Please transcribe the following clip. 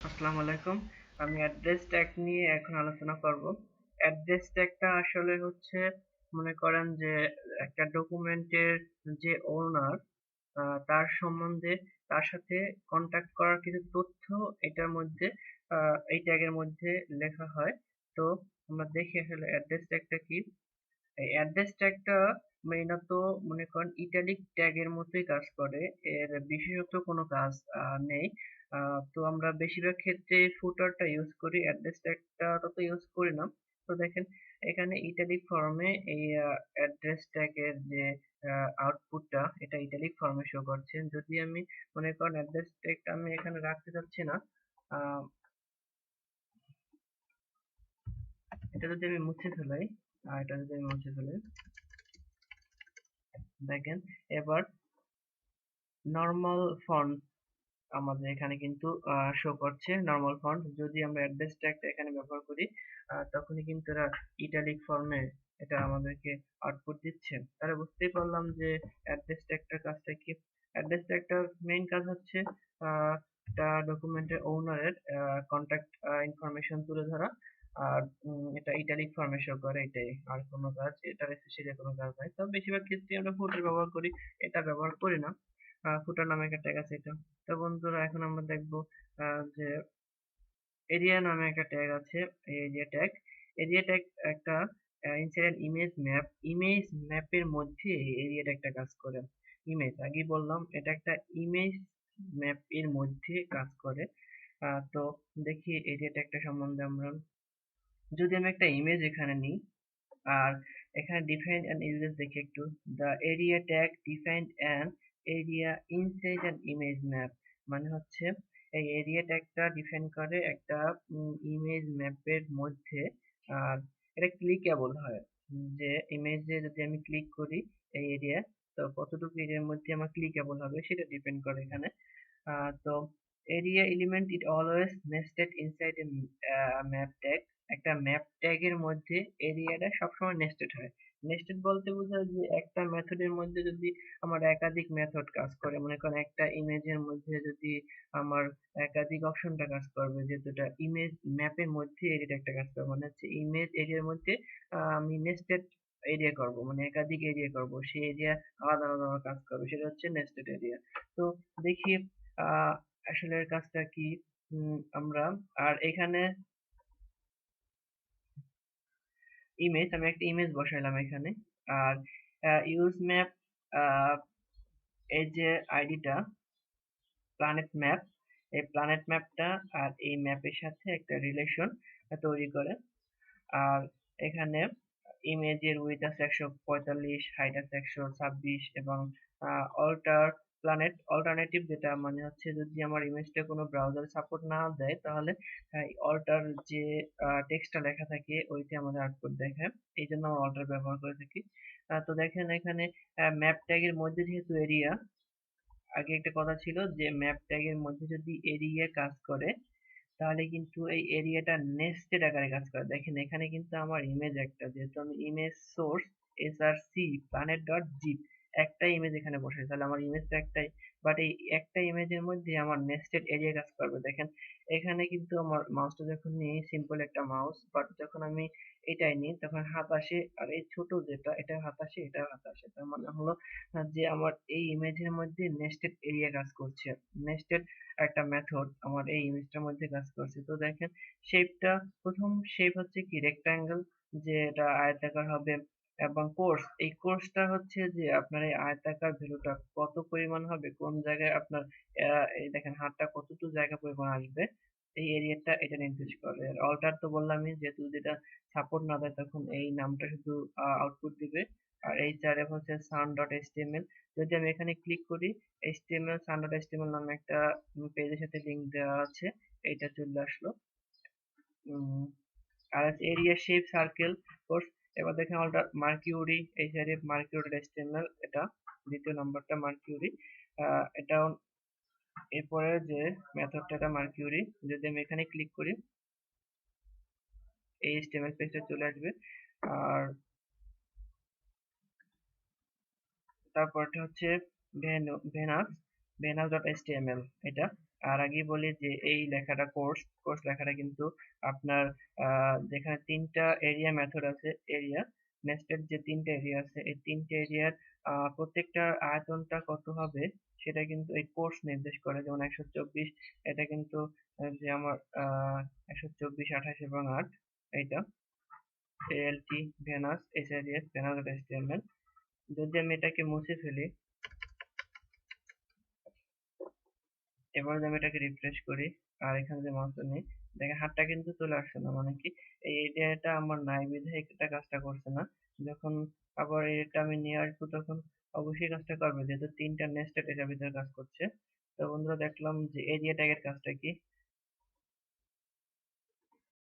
আসসালামু আলাইকুম। আমি অ্যাড্রেস ট্যাগ নিয়ে এখন আলোচনা করব। অ্যাড্রেস ট্যাগটা আসলে হচ্ছে মনে করেন যে একটা ডকুমেন্টের যে ওনার তার সম্বন্ধে তার সাথে কন্টাক্ট করার কিছু তথ্য এটার মধ্যে এই ট্যাগের মধ্যে লেখা হয়। তো আমরা দেখি আসলে অ্যাড্রেস ট্যাগটা কি। এই অ্যাড্রেস ট্যাগটা মেইনত মনে করেন ইটালিক ট্যাগের মতোই কাজ করে, এর বিশেষত কোনো কাজ নেই। তো আমরা বেশিরভাগ ক্ষেত্রে ফুটারটা ইউজ করি, অ্যাড্রেস ট্যাগটা তত ইউজ করি না। তো দেখেন এখানে ইটালিক ফর্মে এই অ্যাড্রেস ট্যাগের যে আউটপুটটা এটা ইটালিক ফর্মে শো করছে। যদি আমি মনে করেন অ্যাড্রেস ট্যাগটা আমি এখানে রাখতে চাচ্ছি না, আহ, এটা যদি আমি মুছে ফেলাই, এটা যদি আমি মুছে ফেলাই, দেখেন এবার নরমাল ফন্ট আমাদের এখানে কিন্তু শো করছে নরমাল ফন্ট। যদি আমরা অ্যাড্রেস ট্যাগটা এখানে ব্যবহার করি তখনই কিন্তু এরা ইটালিক ফর্মে এটা আমাদেরকে আউটপুট দিচ্ছে। তাহলে বুঝতেই পারলাম যে অ্যাড্রেস ট্যাগটার কাজটা কি। অ্যাড্রেস ট্যাগটার মেইন কাজ হচ্ছে একটা ডকুমেন্টের ওনারের কন্ট্যাক্ট ইনফরমেশন তুলে ধরা। আর এটা ইটালিক ফর্মে শো করে, এটাই। আর কোনো কাজ এটার স্পেশালি কোনো কাজ নাই। তবে বেশিরভাগ ক্ষেত্রে আমরা ফুটার ব্যবহার করি, এটা ব্যবহার করি না। ফুটার নামে একটা ট্যাগ আছে এটা। তো বন্ধুরা এখন আমরা দেখব যে এরিয়া নামে একটা ট্যাগ আছে, এরিয়া ট্যাগ। এরিয়া ট্যাগ একটা ইনসাইড ইমেজ ম্যাপ, ইমেজ ম্যাপের মধ্যে এরিয়া ট্যাগটা কাজ করে। ইমেজ আগেই বললাম এটা একটা ইমেজ ম্যাপ এর মধ্যে কাজ করে। তো দেখি এরিয়া ট্যাগটা সম্বন্ধে আমরা। যদি আমি একটা ইমেজ এখানে নিই আর এখানে ডিফাইন অ্যান ইউজেস দেখি একটু। The area tag defined an area inside an image map, মানে হচ্ছে এই এরিয়া ট্যাগটা ডিফাইন করে একটা ইমেজ ম্যাপের মধ্যে। আর এটা ক্লিকেবল হয়, যে ইমেজে যদি আমি ক্লিক করি এই এরিয়া, তো কতটুকু এরিয়ার মধ্যে আমার ক্লিকেবল হবে সেটা ডিপেন্ড করে এখানে। তো এরিয়া এলিমেন্ট ইট অলওয়েজ নেস্টেড ইনসাইড এ ম্যাপ ট্যাগ, একটা ম্যাপ ট্যাগের মধ্যে এরিয়াটা সবসময় নেস্টেড হয়। নেস্টেড বলতে বোঝায় যে একটা মেথডের মধ্যে যদি আমার একাধিক মেথড কাজ করে, মনে করেন একটা ইমেজের মধ্যে যদি আমার একাধিক অপশনটা কাজ করবে, যেহেতু এটা ইমেজ ম্যাপের মধ্যে এরিয়াটা একটা কাজ করবে, মানে হচ্ছে ইমেজ এরিয়ার মধ্যে আমি নেস্টেড এরিয়া করব, মানে একাধিক এরিয়া করব, সেই এরিয়া আলাদা আলাদা কাজ করবে, সেটা হচ্ছে নেস্টেড এরিয়া। তো দেখি আহ আসলে এর কাজটা কি। আমরা আর এখানে ইমেজ, আমি একটা ইমেজ বসাইলাম এখানে। আর ইউজ ম্যাপ, এই যে আইডিটা প্ল্যানেট ম্যাপ, এই প্ল্যানেট ম্যাপটা আর এই ম্যাপের সাথে একটা রিলেশন তৈরি করে। আর এখানে ইমেজের উইডথ আছে 145, হাইট আছে 126 এবং অল্টার প্ল্যানেট অল্টারনেটিভ, যেটা মানে হচ্ছে যদি আমার ইমেজটা কোনো ব্রাউজার সাপোর্ট না দেয় তাহলে অল্টার যে টেক্সটটা লেখা থাকে ওইটা আমাদের আউটপুট দেখায়, এই জন্য আমরা অল্টার ব্যবহার করে থাকি। তো দেখেন এখানে ম্যাপ ট্যাগের মধ্যে যেহেতু এরিয়া, আগে একটা কথা ছিল যে ম্যাপ ট্যাগের মধ্যে যদি এরিয়া কাজ করে তাহলে কিন্তু এই এরিয়াটা নেস্টেড আকারে কাজ করে। দেখেন এখানে কিন্তু আমার ইমেজ একটা, যেহেতু আমি image source SRC planet dot zip একটা ইমেজ এখানে বসে, তাহলে আমার ইমেজটা একটাই, বাট এই একটা ইমেজের মধ্যে আমার নেস্টেড এরিয়া কাজ করবে। দেখেন এখানে কিন্তু আমার মাউসটা যখন নিই, সিম্পল একটা মাউস, বাট যখন আমি এটাই নিই তখন হাত আসে, আর এই ছোট যেটা এটা হাত আসে, এটা হাত আসে, তার মানে হলো যে আমার এই ইমেজের মধ্যে নেস্টেড এরিয়া কাজ করছে, নেস্টেড একটা মেথড আমার এই ইমেজটার মধ্যে কাজ করছে। তো দেখেন শেপটা, প্রথম শেপ হচ্ছে কি রেক্টাঙ্গেল, যে এটা আয়তাকার হবে। এবং কোর্স, এই কোর্সটা হচ্ছে যে আপনার এই আয়তাকার ভ্যালুটা কত পরিমাণ হবে, কোন জায়গায় আপনার এই দেখেন হাতটা কতটুকু জায়গা পরিমাণ আসবে, এই এরিয়াটা এটা নির্দেশ করে। আর অল্টার তো বললামই, যেহেতু যেটা সাপোর্ট না দেয় তখন এই নামটা শুধু আউটপুট দিবে। আর এই চারে হচ্ছে সাউন্ড ডট এচটিএমএল, যদি আমি এখানে ক্লিক করি এইচটিএমএল সান ডট এইচটিএমএল নামে একটা পেজের সাথে লিংক দেওয়া আছে, এইটা চলে আসলো। উম, আর এরিয়া শেপ সার্কেল কোর্স। এবার দেখেন অলটা মার্কিউরি, এই সাইডে মার্কিউরি এইচটিএমএল, এটা দ্বিতীয় নাম্বারটা মার্কিউরি। এটাও এরপরে যে মেথডটা, এটা মার্কিউরি। যদি আমি এখানে ক্লিক করি এই এইচটিএমএল পেজটা চলে আসবে। আর তারপরটা হচ্ছে ভেনাস, ভেনাস ডট এইচটিএমএল এটা। আর আগেই বলি যে এই লেখাটা কোর্স লেখাটা কিন্তু আপনার যেখানে তিনটা এরিয়া মেথড আছে, এরিয়া নেস্টেড যে তিনটা এরিয়া আছে, এই তিনটা এরিয়ার প্রত্যেকটার আয়তনটা কত হবে সেটা কিন্তু এই কোর্স নির্দেশ করে। যেমন 124, এটা কিন্তু যে আমার 124, 28 এবং 8, এইটা ALT Venus SREF Venus HTML। যদি আমি এটাকে মুছে ফেলি, এবার যদি আমি এটাকে রিফ্রেশ করি আর এখানে যে মাউসটা নেই, দেখেন হাতটা কিন্তু চলে আসছে না, মানে কি এই এরিয়াটা আমার নাই বিধায় এটা কাজটা করছে না। যখন আবার এটা আমি নিয়ে আসবো তখন অবশ্যই কাজটা করবে, যেহেতু তিনটা নেস্টেড এটার ভিতরে কাজ করছে। তো বন্ধুরা দেখলাম যে এরিয়া ট্যাগের কাজটা কি।